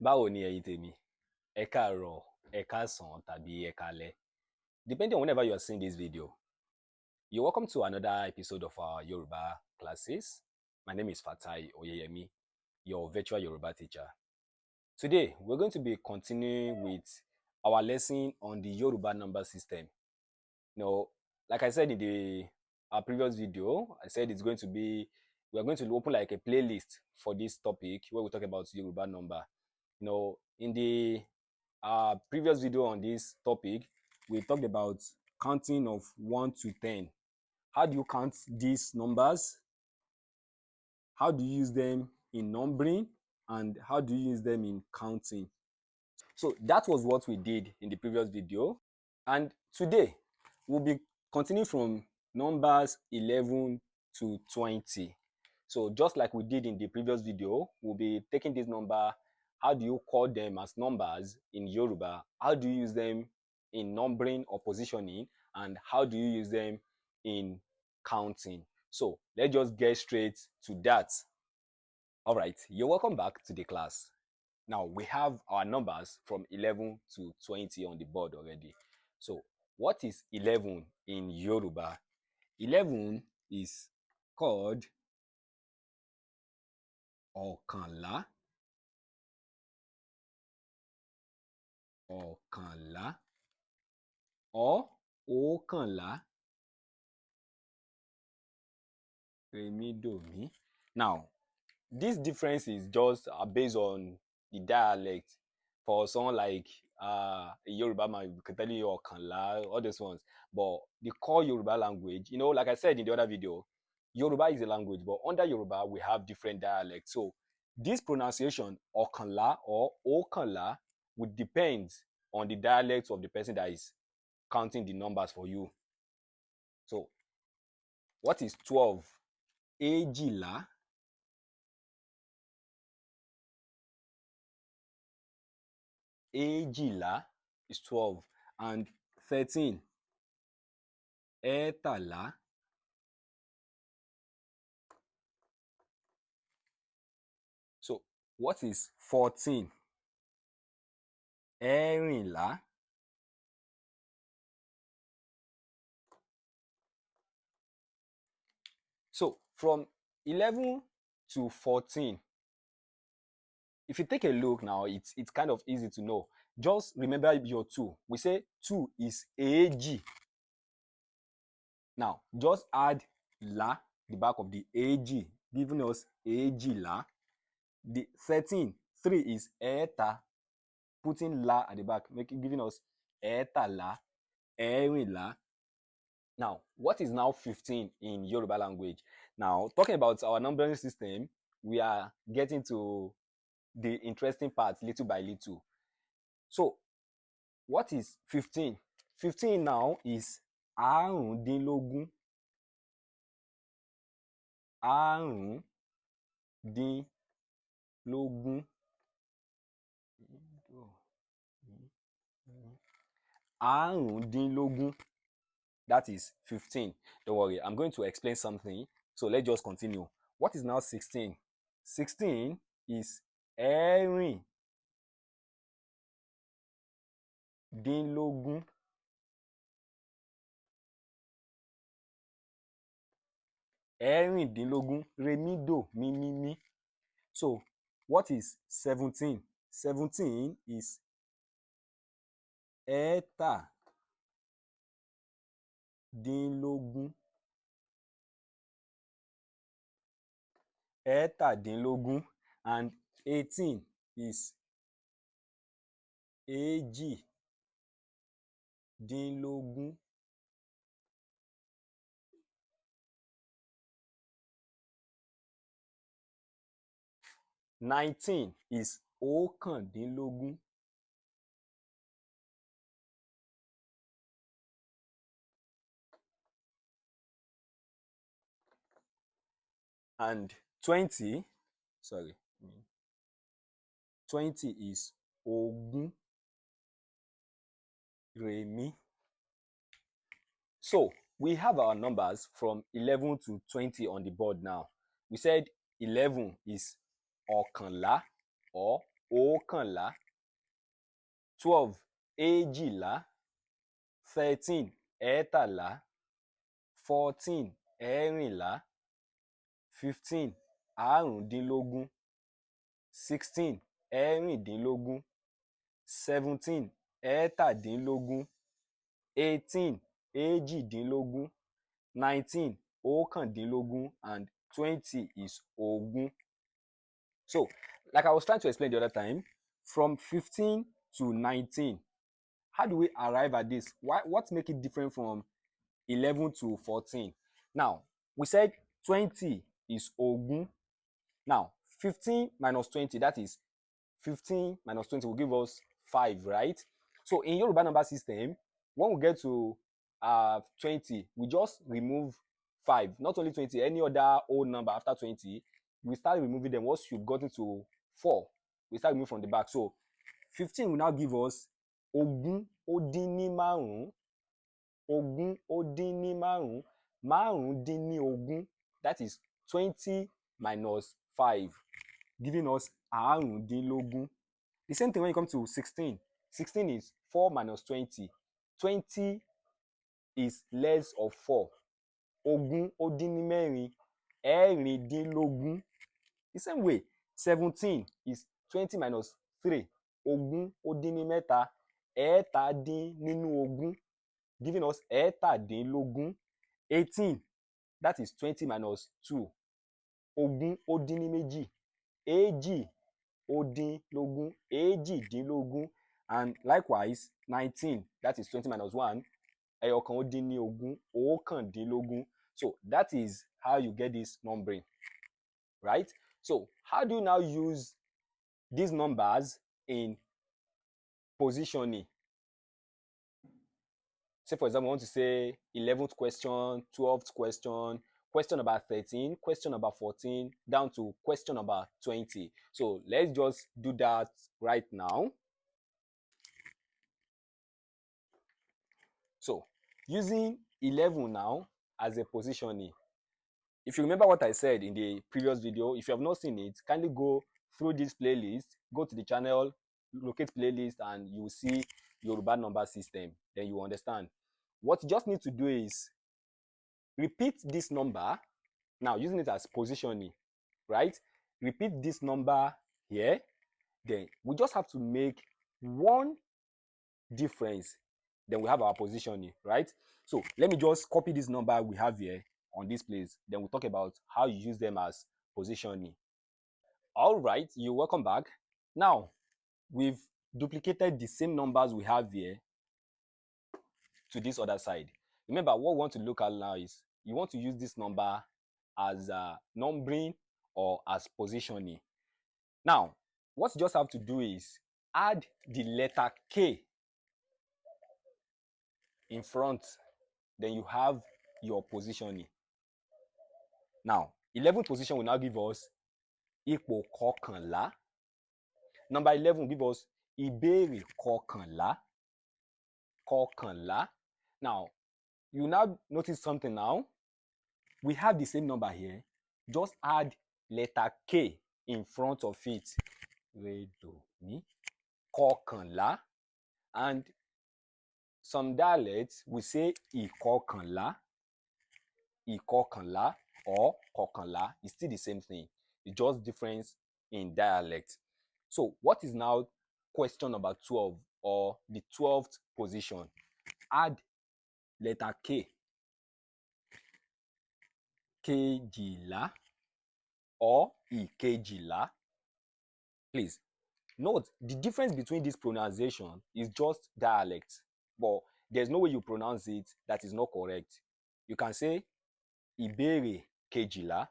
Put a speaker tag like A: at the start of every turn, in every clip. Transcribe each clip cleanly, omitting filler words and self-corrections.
A: Báwo ni ẹ̀yin tèmi? Ẹ káàárọ̀, ẹ káàsán tàbí ẹ káalẹ́. Depending on whenever you are seeing this video. You're welcome to another episode of our Yoruba classes. My name is Fatai Oyeyemi, your virtual Yoruba teacher. Today, we're going to be continuing with our lesson on the Yoruba number system. Like I said in our previous video, I said we're going to open like a playlist for this topic where we talk about Yoruba number. In the previous video on this topic, we talked about counting of 1 to 10. How do you count these numbers? How do you use them in numbering? And how do you use them in counting? So that was what we did in the previous video. And today, we'll be continuing from numbers 11 to 20. So just like we did in the previous video, we'll be taking this number. How do you call them as numbers in Yoruba? How do you use them in numbering or positioning? And how do you use them in counting? So let's just get straight to that. All right, you're welcome back to the class. Now we have our numbers from 11 to 20 on the board already. So what is 11 in Yoruba? 11 is called ọ̀kànlá, ọ̀kànlá, or ọ̀kànlá, rèmídòmí. Now, this difference is just based on the dialect. For someone like a Yoruba man, can tell you ọ̀kànlá, all those ones. But the core Yoruba language, like I said in the other video, Yoruba is a language, but under Yoruba, we have different dialects. So this pronunciation, ọ̀kànlá or ọ̀kànlá, would depend on the dialect of the person that is counting the numbers for you. So, what is 12? Èjìlá. Èjìlá is 12. And 13? Ẹ̀tàlá. So, what is 14? Ẹ̀rìnlá. So, from 11 to 14, if you take a look now, it's kind of easy to know. Just remember your 2. We say 2 is èjì. Now, just add la, the back of the èjì, giving us èjìlá. The 13, 3 is ẹ̀ta, putting la at the back, giving us ẹ̀tàlá, ẹ̀rìnlá. Now, what is now 15 in Yoruba language? Now, talking about our numbering system, we are getting to the interesting part little by little. So, what is 15? 15 now is àrùndínlógún. Àrùndínlógún. Àrùndínlógún. That is 15. Don't worry, I'm going to explain something. So let's just continue. What is now 16? 16 is ẹ̀rìndínlógún. Ẹ̀rìndínlógún, rèmídò, mímímí. So what is 17? 17 is ẹ̀tàdínlógún. Ẹ̀tàdínlógún. And 18 is èjìdínlógún. $19 is ọ̀kàndínlógún. And 20 is ogún. Rèmí. So we have our numbers from 11 to 20 on the board now. We said 11 is ọ̀kànlá or ọ̀kànlá, 12 èjìlá, 13 ẹ̀ẹ́tàlá, 14 ẹ̀ẹ́rìnlá, 15 àrùndínlógún, 16 ẹ̀ẹ́rìndínlógún, 17 ẹ̀ẹ́tàdínlógún, 18 èjìdínlógún, 19 ọ̀kàndínlógún, and 20 is ogún. So, like I was trying to explain the other time, from 15 to 19, how do we arrive at this? What makes it different from 11 to 14? Now, we said 20 is ogún. Now, 15 minus 20, that is 15 minus 20 will give us 5, right? So, in Yoruba number system, when we get to 20, we just remove 5. Not only 20, any other whole number after 20, we start removing them. Once you've gotten to 4, we start removing from the back. So 15 will now give us ogún ó dín ní márùn-ún, ogún ó dín ní márùn-ún, márùn-ún dín ní ogún, that is 20 minus 5, giving us àrùndínlógún. The same thing when you come to 16. 16 is 4 minus 20. 20 is less of 4. Ogún ó dín ní mẹ́rin, ẹ̀rìndínlógún. The same way, 17 is 20 minus 3. Ogún ó dín ní mẹ́ta, ẹ̀ẹ́tàdín nínú ogún, giving us ẹ̀ẹ́tàdínlógún. 18, that is 20 minus 2. Ogún ó dín ní méjì, èjì ó dín lógún, èjìdínlógún. And likewise, 19, that is 20 minus 1. Ẹyọ̀kan ó dín ní ogún, ọ̀kàndínlógún. So that is how you get this numbering, right? So how do you now use these numbers in positioning? Say, for example, I want to say 11th question, 12th question, question number 13, question number 14, down to question number 20. So let's just do that right now. So using 11 now as a positioning. If you remember what I said in the previous video, if you have not seen it, kindly go through this playlist, go to the channel, locate playlist, and you will see Yoruba number system. Then you understand. What you just need to do is repeat this number, now using it as positioning, right? Repeat this number here. Then we just have to make one difference. Then we have our positioning, right? So let me just copy this number we have here on this place. Then we'll talk about how you use them as positioning. All right, you're welcome back. Now, we've duplicated the same numbers we have here to this other side. Remember, what we want to look at now is you want to use this number as numbering or as positioning. Now, what you just have to do is add the letter K in front. Then you have your positioning. Now, 11th position will now give us ipò kọkànlá. Number 11 will give us ìbéèrè kọkànlá. Kọkànlá. Now, you now notice something now. We have the same number here. Just add letter K in front of it. Re, do, mi. Kọkànlá. And some dialects will say ìkọkànlá. Ìkọkànlá or kọkànlá is still the same thing. It's just difference in dialect. So what is now question number 12 or the 12th position? Add letter K. Kejìlá or ìkejìlá. Please note the difference between this pronunciation is just dialect, but there's no way you pronounce it that is not correct. You can say ìbéèrè kejìlá,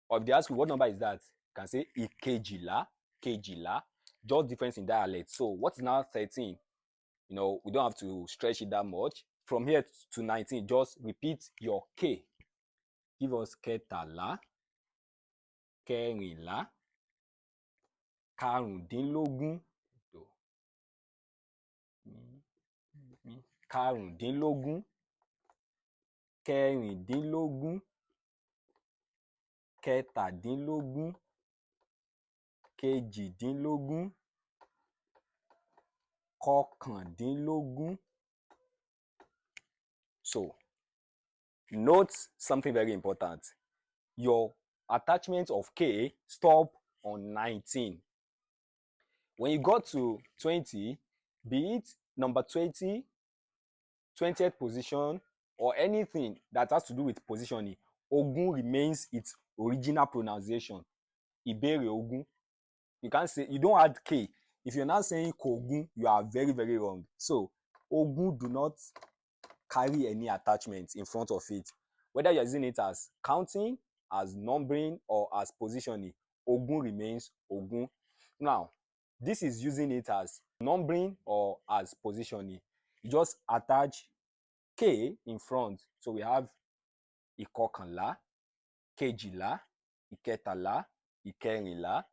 A: or if they ask you what number is that, you can say ìkejìlá, kejìlá, just difference in dialect. So what is now 13? You know, we don't have to stretch it that much. From here to 19, just repeat your K. Give us kẹtàlá, kẹrìnlá, karùndínlógún, karùndínlógún, kẹrìndínlógún, kẹtàdínlógún, kejìdínlógún, kọkàndínlógún. So, note something very important. Your attachment of K stop on 19. When you got to 20, be it number 20, 20th position, or anything that has to do with positioning, Ogun remains its original pronunciation. Ìbéèrè Ogun. You can't say, you don't add K. If you're not saying Kogun, you are very, very wrong. So, Ogun do not carry any attachment in front of it. Whether you're using it as counting, as numbering, or as positioning, Ogun remains Ogun. Now, this is using it as numbering or as positioning. You just attach K in front. So we have ìkọkànlá, kejìlá, ìkẹtàlá, ìkẹrìnlá,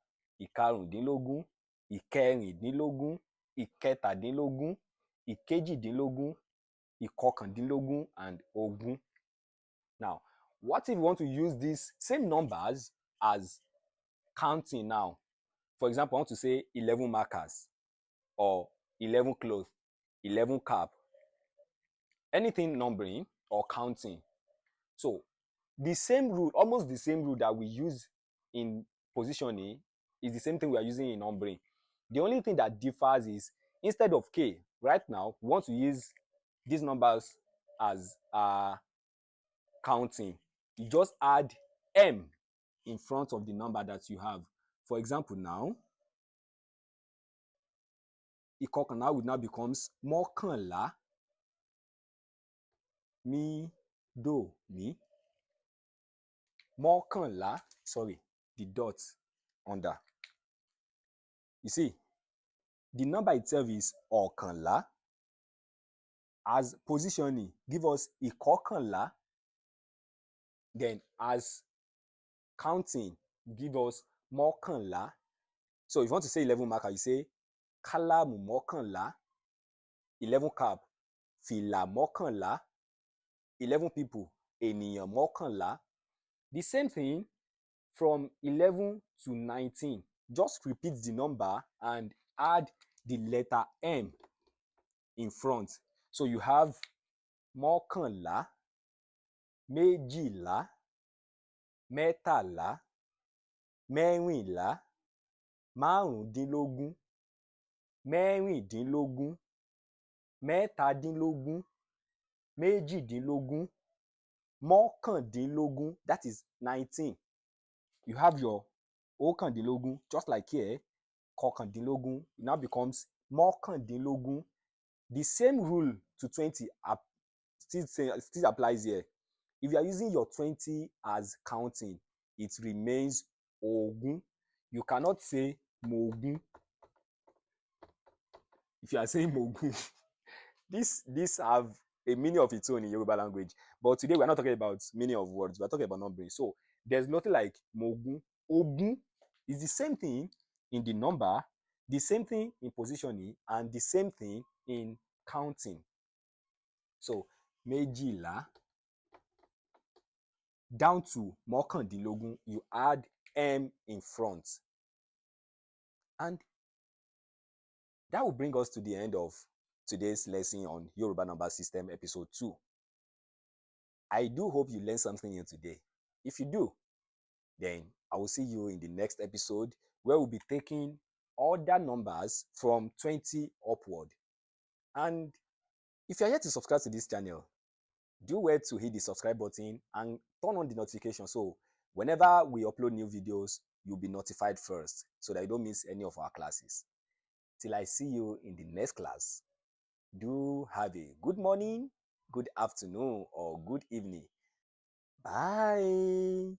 A: ìkarùndínlógún, ìkẹrìndínlógún, ìkẹtàdínlógún, ìkejìdínlógún, ìkọkàndínlógún, and ogún. Now, what if you want to use these same numbers as counting now? For example, I want to say 11 markers, or 11 clothes, 11 cap, anything numbering or counting. So the same rule, almost the same rule that we use in positioning is the same thing we are using in numbering. The only thing that differs is, instead of K, right now, we want to use these numbers as counting. You just add M in front of the number that you have. For example, now, ìkọkànlá will now becomes mọ́kànlá, mi, do, mi. Mọ́kànlá, sorry, the dot under. You see, the number itself is ọ̀kànlá. As positioning, give us ìkọkànlá. Then as counting, give us mọ́kànlá. So if you want to say 11 marker, you say kálámù mọ́kànlá, 11 cap, fìlà mọ́kànlá, 11 people, ènìyàn mọ́kànlá. The same thing from 11 to 19. Just repeat the number and add the letter M in front. So you have mọ́kànlá, méjìlá, mẹ́tàlá, mẹ́rìnlá, márùndínlógún, mẹ́rìndínlógún, mẹ́tàdínlógún, méjìdínlógún, mọ́kàndínlógún. That is 19. You have your ọ̀kàndínlógún, just like here, kọkàndínlógún. It now becomes mọ́kàndínlógún. The same rule to 20 still applies here. If you are using your 20 as counting, it remains ogún. You cannot say mogún. If you are saying mogún, this have a meaning of its own in Yoruba language. But today we're not talking about meaning of words, we're talking about numbering. So there's nothing like mogún. Ogún is the same thing in the number, the same thing in positioning, and the same thing in counting. So méjìlá down to mọ́kàndínlógún, you add M in front. And that will bring us to the end of today's lesson on Yoruba Number System episode 2. I do hope you learned something new today. If you do, then I will see you in the next episode, where we'll be taking other numbers from 20 upward. And if you're yet to subscribe to this channel, do well to hit the subscribe button and turn on the notification, so whenever we upload new videos, you'll be notified first, so that you don't miss any of our classes. Till I see you in the next class, do have a good morning, good afternoon, or good evening. Bye.